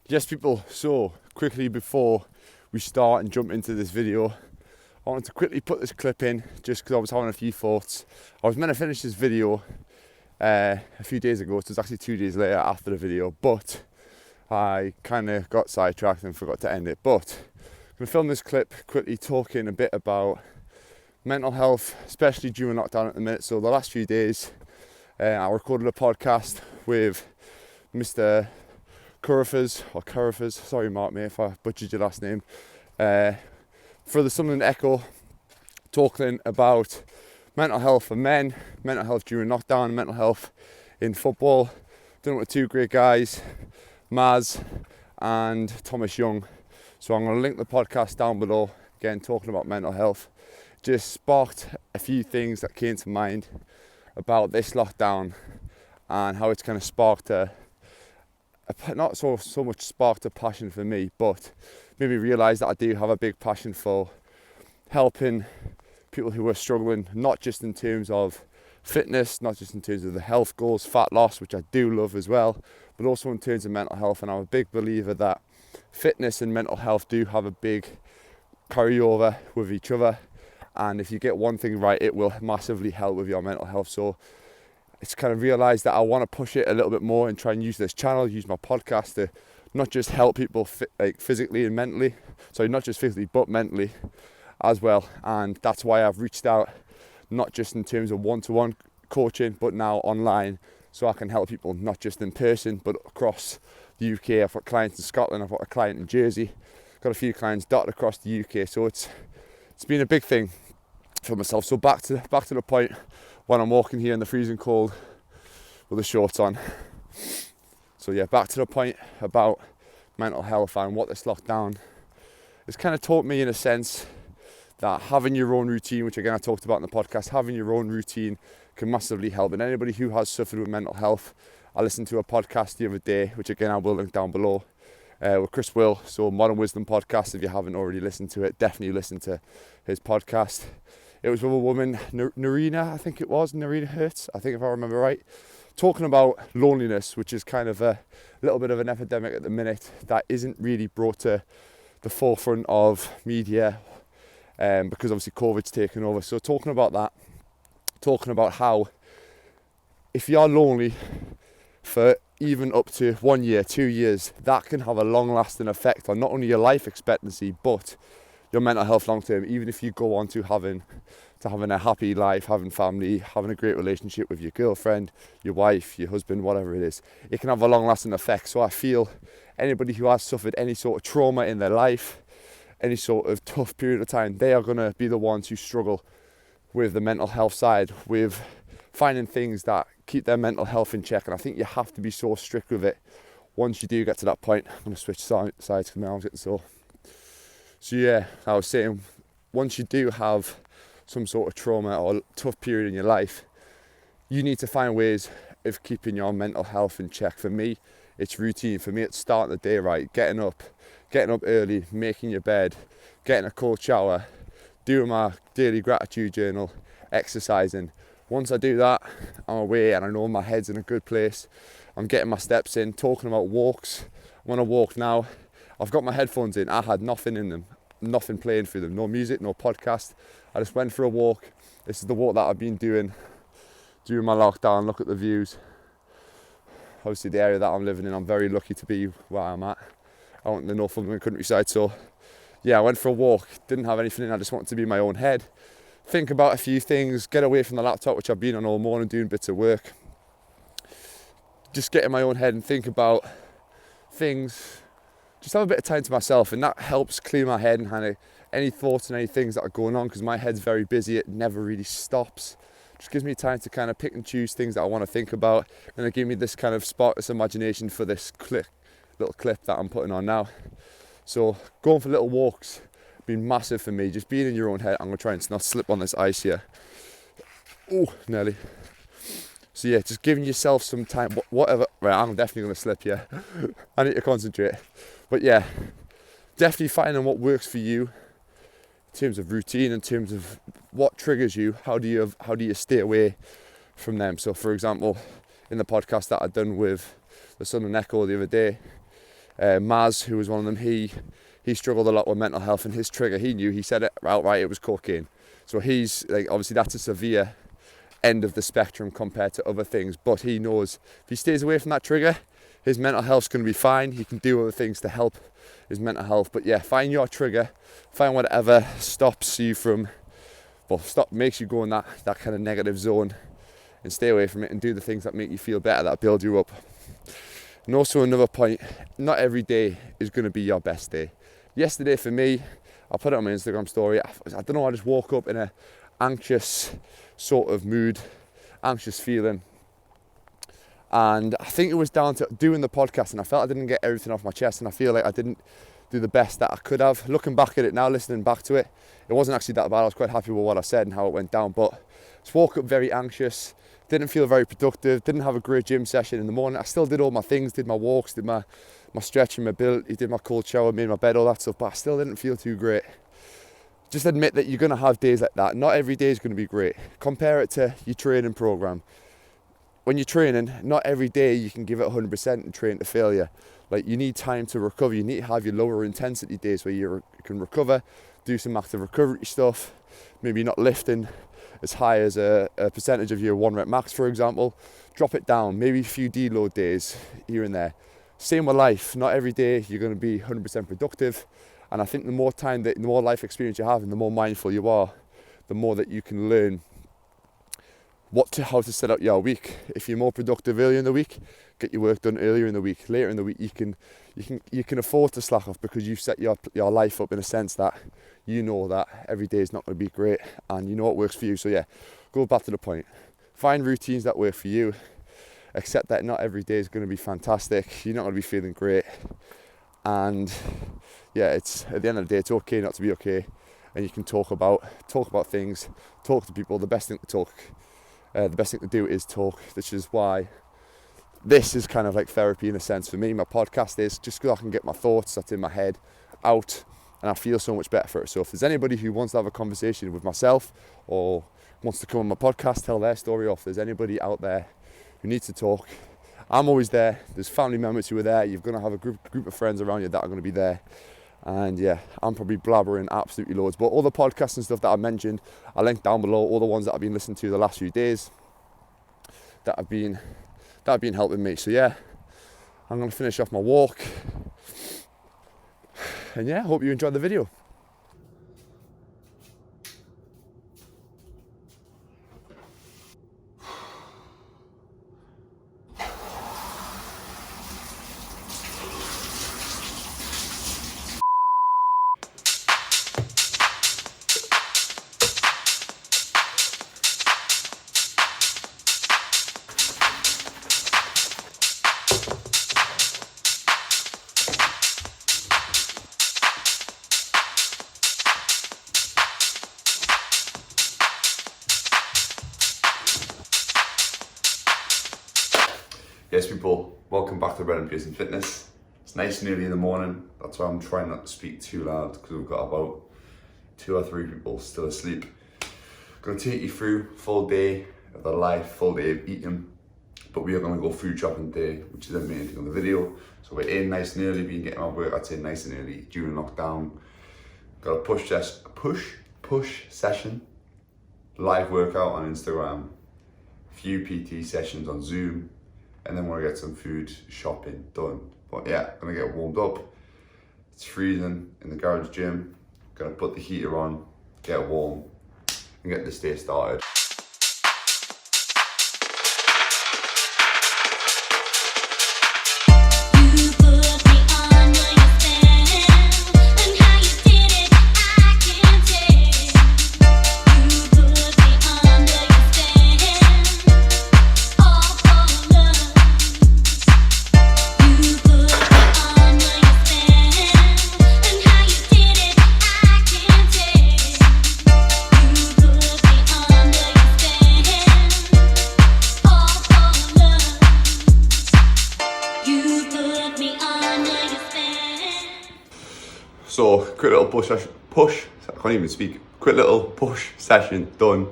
Yes, people, so quickly before we start and jump into this video, I wanted to quickly put this clip in just because I was having a few thoughts. I was meant to finish this video a few days ago, so it was actually 2 days later after the video, but I kind of got sidetracked and forgot to end it. But I'm going to film this clip quickly talking a bit about mental health, especially during lockdown at the minute. So the last few days, I recorded a podcast with Mr. Curifers, sorry Mark mate if I butchered your last name, for the Sunderland Echo, talking about mental health for men, mental health during lockdown, mental health in football. Done it with two great guys, Maz and Thomas Young. So I'm going to link the podcast down below, again talking about mental health. Just sparked a few things that came to mind about this lockdown and how it's kind of sparked not so much sparked a passion for me, but made me realise that I do have a big passion for helping people who are struggling, not just in terms of fitness, not just in terms of the health goals, fat loss, which I do love as well, but also in terms of mental health. And I'm a big believer that fitness and mental health do have a big carryover with each other, and if you get one thing right, it will massively help with your mental health. So it's kind of realised that I want to push it a little bit more and try and use this channel, use my podcast to not just help people physically and mentally, sorry, not just physically but mentally as well. And that's why I've reached out, not just in terms of one-to-one coaching, but now online, so I can help people not just in person but across the UK. I've got clients in Scotland, I've got a client in Jersey, got a few clients dotted across the UK, so it's been a big thing for myself. So back to the point, when I'm walking here in the freezing cold with the shorts on. So yeah, back to the point about mental health and what this lockdown has kind of taught me, in a sense that having your own routine, which again I talked about in the podcast, having your own routine can massively help. And anybody who has suffered with mental health, I listened to a podcast the other day, which again I will link down below, with Chris Will, so Modern Wisdom podcast. If you haven't already listened to it, definitely listen to his podcast. It was with a woman, Narina Hertz, I think, if I remember right, talking about loneliness, which is kind of a little bit of an epidemic at the minute that isn't really brought to the forefront of media, because obviously COVID's taken over. So talking about that, talking about how if you're lonely for even up to 1 year, 2 years, that can have a long-lasting effect on not only your life expectancy but your mental health long term. Even if you go on to having a happy life, having family, having a great relationship with your girlfriend, your wife, your husband, whatever it is, it can have a long-lasting effect. So I feel anybody who has suffered any sort of trauma in their life, any sort of tough period of time, they are going to be the ones who struggle with the mental health side, with finding things that keep their mental health in check. And I think you have to be so strict with it once you do get to that point. I'm going to switch sides because my arm's getting sore. So yeah, I was saying, once you do have some sort of trauma or tough period in your life, you need to find ways of keeping your mental health in check. For me, it's routine. For me, it's starting the day right, getting up early, making your bed, getting a cold shower, doing my daily gratitude journal, exercising. Once I do that, I'm away and I know my head's in a good place. I'm getting my steps in, talking about walks. I'm on a walk now. I've got my headphones in. I had nothing in them, nothing playing through them, no music, no podcast. I just went for a walk. This is the walk that I've been doing during my lockdown. Look at the views. Obviously the area that I'm living in, I'm very lucky to be where I'm at, out in the Northumberland countryside. So yeah, I went for a walk, didn't have anything in, I just wanted to be in my own head, think about a few things, get away from the laptop, which I've been on all morning doing bits of work. Just get in my own head and think about things, just have a bit of time to myself, and that helps clear my head and kind of any thoughts and any things that are going on, because my head's very busy, it never really stops. Just gives me time to kind of pick and choose things that I want to think about, and it gives me this kind of spark, this imagination for this little clip that I'm putting on now. So going for little walks been massive for me, just being in your own head. I'm going to try and not slip on this ice here. Oh, nearly. So yeah, just giving yourself some time, whatever. Right, I'm definitely going to slip here. I need to concentrate. But yeah, definitely finding what works for you in terms of routine, in terms of what triggers you. How do you stay away from them? So for example, in the podcast that I'd done with the Sunderland Echo the other day, Maz, who was one of them, he struggled a lot with mental health, and his trigger, he said it outright, it was cocaine. So he's like, obviously that's a severe end of the spectrum compared to other things, but he knows if he stays away from that trigger, his mental health's going to be fine. He can do other things to help his mental health. But yeah, find your trigger, find whatever stops you from, makes you go in that kind of negative zone, and stay away from it and do the things that make you feel better, that build you up. And also another point, not every day is going to be your best day. Yesterday for me, I put it on my Instagram story, I don't know, I just woke up in a anxious sort of mood, anxious feeling. And I think it was down to doing the podcast, and I felt I didn't get everything off my chest, and I feel like I didn't do the best that I could have. Looking back at it now, listening back to it, it wasn't actually that bad. I was quite happy with what I said and how it went down, but just woke up very anxious, didn't feel very productive, didn't have a great gym session in the morning. I still did all my things, did my walks, did my stretching, mobility, did my cold shower, made my bed, all that stuff, but I still didn't feel too great. Just admit that you're going to have days like that. Not every day is going to be great. Compare it to your training program. When you're training, not every day you can give it 100% and train to failure. Like, you need time to recover. You need to have your lower intensity days where you can recover, do some active recovery stuff, maybe not lifting as high as a percentage of your 1 rep max, for example. Drop it down, maybe a few deload days here and there. Same with life. Not every day you're going to be 100% productive. And I think the more life experience you have and the more mindful you are, the more that you can learn how to set up your week. If you're more productive earlier in the week, get your work done earlier in the week. Later in the week, you can afford to slack off because you've set your life up in a sense that you know that every day is not going to be great, and you know what works for you. So yeah, go back to the point. Find routines that work for you. Accept that not every day is going to be fantastic. You're not going to be feeling great, and yeah, it's at the end of the day, it's okay not to be okay, and you can talk about things, talk to people. The best thing to do is talk, which is why this is kind of like therapy in a sense for me. My podcast is just because I can get my thoughts that's in my head out, and I feel so much better for it. So if there's anybody who wants to have a conversation with myself or wants to come on my podcast, tell their story, or if there's anybody out there who needs to talk, I'm always there. There's family members who are there. You're going to have a group of friends around you that are going to be there. And yeah, I'm probably blabbering absolutely loads, but all the podcasts and stuff that I mentioned, I linked down below, all the ones that I've been listening to the last few days that have been helping me. So yeah, I'm going to finish off my walk, and yeah, hope you enjoyed the video. Yes, people, welcome back to Pearson Fitness. It's nice and early in the morning. That's why I'm trying not to speak too loud, because we've got about 2 or 3 people still asleep. I'm going to take you through full day of their life, full day of eating, but we are going to go food shopping day, which is the main thing on the video. So we're in nice and early, been getting our workouts in nice and early during lockdown. Got a push session, live workout on Instagram, few PT sessions on Zoom, and then we're gonna get some food shopping done. But yeah, gonna get warmed up. It's freezing in the garage gym. Gonna put the heater on, get warm, and get this day started. So, quick little quick little push session done.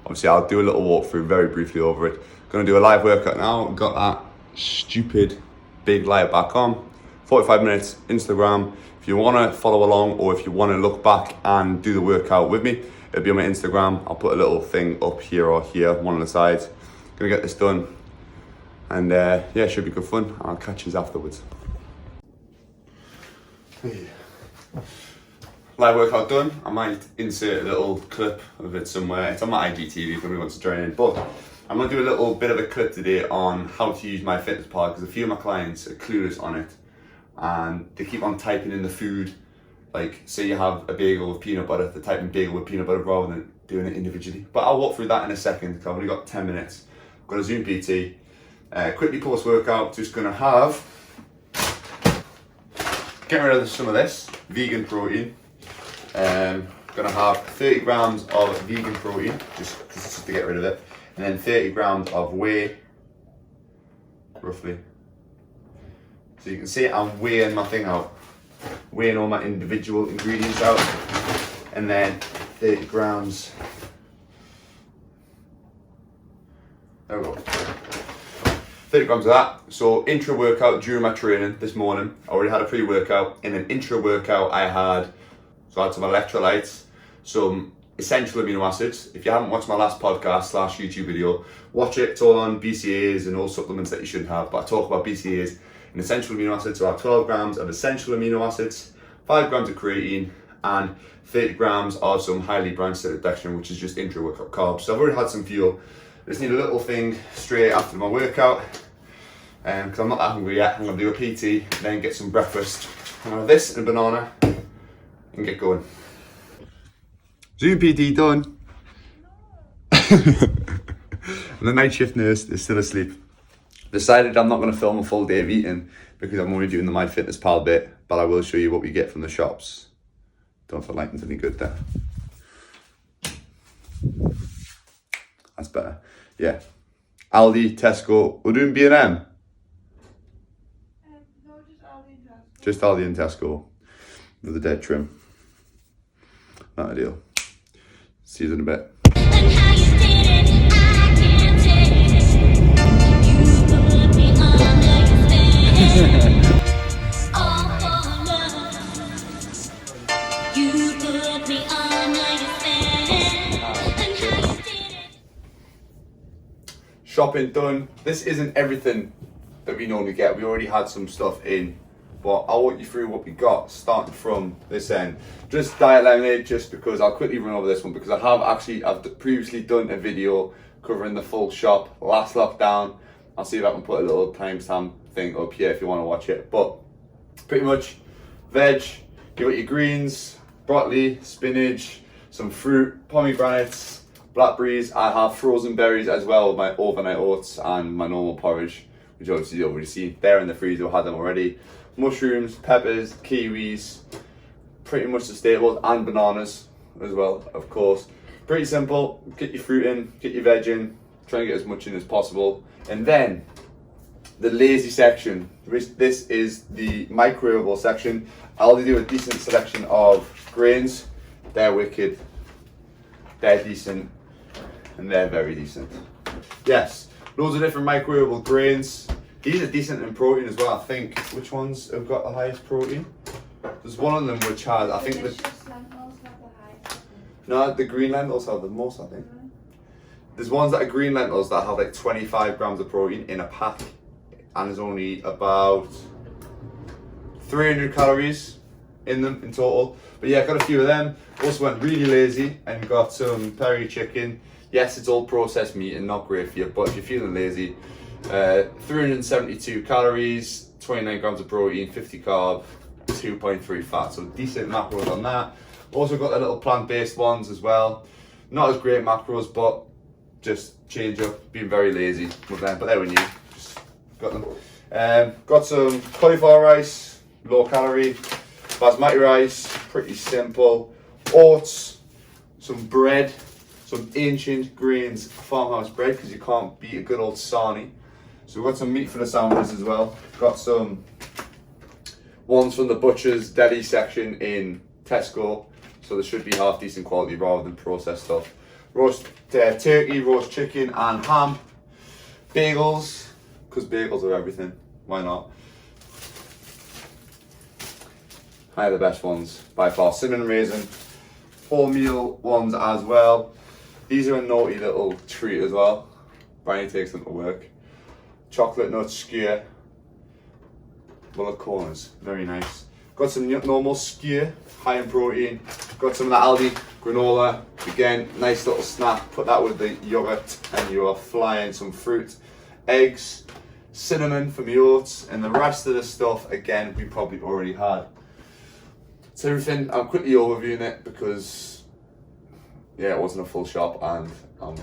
Obviously, I'll do a little walkthrough very briefly over it. Gonna do a live workout now. Got that stupid big light back on. 45 minutes Instagram. If you want to follow along, or if you want to look back and do the workout with me, it'll be on my Instagram. I'll put a little thing up here or here, one on the sides. Gonna get this done, and yeah, it should be good fun. I'll catch you afterwards. Live workout done. I might insert a little clip of it somewhere. It's on my IGTV if anybody wants to join in. But I'm going to do a little bit of a clip today on how to use MyFitnessPal, because a few of my clients are clueless on it and they keep on typing in the food. Like, say you have a bagel with peanut butter, they type in bagel with peanut butter rather than doing it individually. But I'll walk through that in a second because I've only got 10 minutes. I've got a Zoom PT. Quickly post workout, just going to have, get rid of some of this vegan protein. Gonna have 30 grams of vegan protein, just to get rid of it, and then 30 grams of whey, roughly. So you can see I'm weighing my thing out, weighing all my individual ingredients out, and then 30 grams. There we go. 30 grams of that. So intra workout during my training this morning, I already had a pre-workout. In an intra workout I had some electrolytes, some essential amino acids. If you haven't watched my last podcast / YouTube video, watch it. It's all on BCAAs and all supplements that you shouldn't have, but I talk about BCAAs and essential amino acids. So I have 12 grams of essential amino acids, 5 grams of creatine, and 30 grams of some highly branched dextrin, which is just intra-workout carbs. So I've already had some fuel. I just need a little thing straight after my workout, because I'm not that hungry yet. I'm going to do a PT, then get some breakfast. I'm going to have this and a banana, and get going. Zoom PT done. And the night shift nurse is still asleep. Decided I'm not going to film a full day of eating because I'm only doing the MyFitnessPal bit, but I will show you what we get from the shops. Don't know if the lighting's any good there. That's better. Yeah. Aldi, Tesco. We're doing B&M. No, just Aldi and Tesco. Just Aldi and Tesco with the dead trim. Not ideal. See you in a bit. Shopping done. This isn't everything that we normally get. We already had some stuff in, but I'll walk you through what we got starting from this end. Just diet lemonade, just because I'll quickly run over this one, because I've previously done a video covering the full shop last lockdown. I'll see if I can put a little timestamp thing up here if you want to watch it. But pretty much veg, you got your greens, broccoli, spinach, some fruit, pomegranates, blackberries. I have frozen berries as well, my overnight oats and my normal porridge, which obviously you've already seen. They're in the freezer, I had them already. Mushrooms, peppers, kiwis, pretty much the staples, and bananas as well, of course. Pretty simple. Get your fruit in, get your veg in, try and get as much in as possible. And then the lazy section. This is the microwavable section. I'll do a decent selection of grains. They're wicked, they're decent, and they're very decent. Yes, loads of different microwavable grains. These are decent in protein as well, I think. Which ones have got the highest protein? There's one of them which has, I think no, the green lentils have the most, I think. There's ones that are green lentils that have like 25 grams of protein in a pack, and there's only about 300 calories in them in total. But yeah, got a few of them. Also went really lazy and got some peri chicken. Yes, it's all processed meat and not great for you, but if you're feeling lazy, 372 calories, 29 grams of protein, 50 carb, 2.3 fat, so decent macros on that. Also got the little plant-based ones as well. Not as great macros, but just change up, being very lazy with them, but they're when you just got them. Got some cauliflower rice, low calorie, basmati rice, pretty simple, oats, some bread, some ancient grains farmhouse bread, because you can't beat a good old sarnie. So we've got some meat for the sandwiches as well. Got some ones from the butcher's deli section in Tesco, so they should be half decent quality rather than processed stuff. Roast turkey, roast chicken and ham. Bagels, because bagels are everything, why not? High the best ones by far. Cinnamon raisin, wholemeal ones as well. These are a naughty little treat as well. Brian takes them to work. Chocolate nut skyr. Mullet corners, very nice. Got some normal skyr, high in protein. Got some of the Aldi granola. Again, nice little snack. Put that with the yogurt and you are flying. Some fruit, eggs, cinnamon for my oats, and the rest of the stuff, again, we probably already had. So everything, I'm quickly overviewing it because, yeah, it wasn't a full shop and I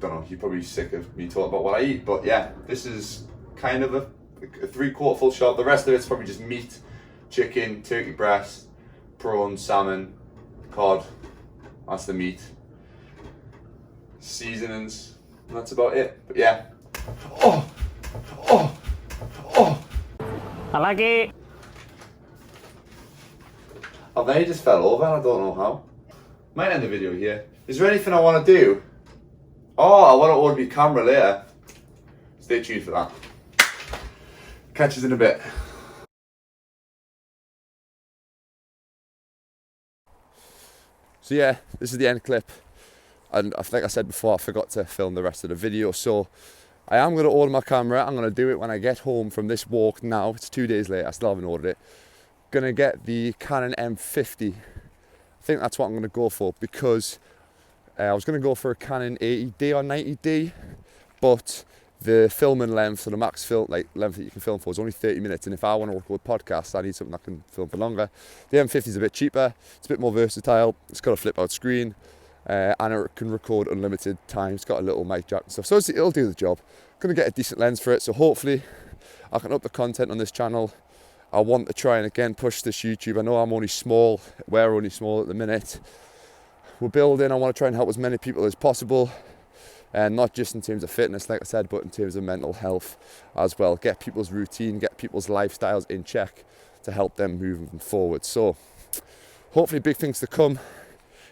don't know, you're probably sick of me talking about what I eat, but yeah, this is kind of a 3/4 full shop. The rest of it's probably just meat, chicken, turkey breast, prawns, salmon, cod. That's the meat. Seasonings, and that's about it. But yeah. Oh! I like it. Oh, they just fell over and I don't know how. Might end the video here. Is there anything I want to do? Oh, I want to order my camera later. Stay tuned for that. Catch us in a bit. So yeah, this is the end clip. And like I said before, I forgot to film the rest of the video. So I am going to order my camera. I'm going to do it when I get home from this walk now. It's 2 days later. I still haven't ordered it. Going to get the Canon M50. I think that's what I'm going to go for because I was going to go for a Canon 80D or 90D, but the filming length, so the max film length that you can film for is only 30 minutes, and if I want to record podcasts, I need something that can film for longer. The M50 is a bit cheaper, it's a bit more versatile, it's got a flip out screen, and it can record unlimited time. It's got a little mic jack and stuff, so it'll do the job. I'm going to get a decent lens for it, so hopefully I can up the content on this channel. I want to try and again push this YouTube. I know I'm only small, we're only small at the minute. We're building, I want to try and help as many people as possible. And not just in terms of fitness, like I said, but in terms of mental health as well. Get people's routine, get people's lifestyles in check to help them moving forward. So hopefully big things to come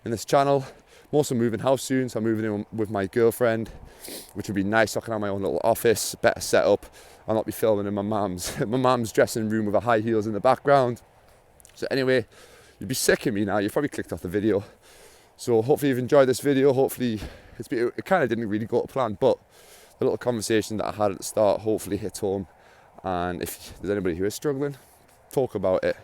in this channel. I'm also moving house soon, so I'm moving in with my girlfriend, which would be nice. So I can have my own little office, better setup. I'll not be filming in my mum's dressing room with her high heels in the background. So anyway, you'd be sick of me now. You've probably clicked off the video. So hopefully you've enjoyed this video. Hopefully it kind of didn't really go to plan, but the little conversation that I had at the start hopefully hits home. And if there's anybody who is struggling, talk about it.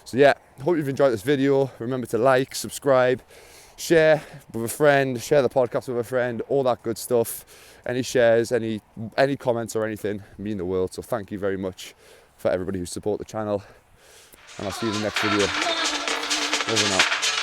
So yeah, hope you've enjoyed this video. Remember to like, subscribe, share with a friend, share the podcast with a friend, all that good stuff. Any shares, any comments or anything mean the world. So thank you very much for everybody who support the channel. And I'll see you in the next video. Over and out.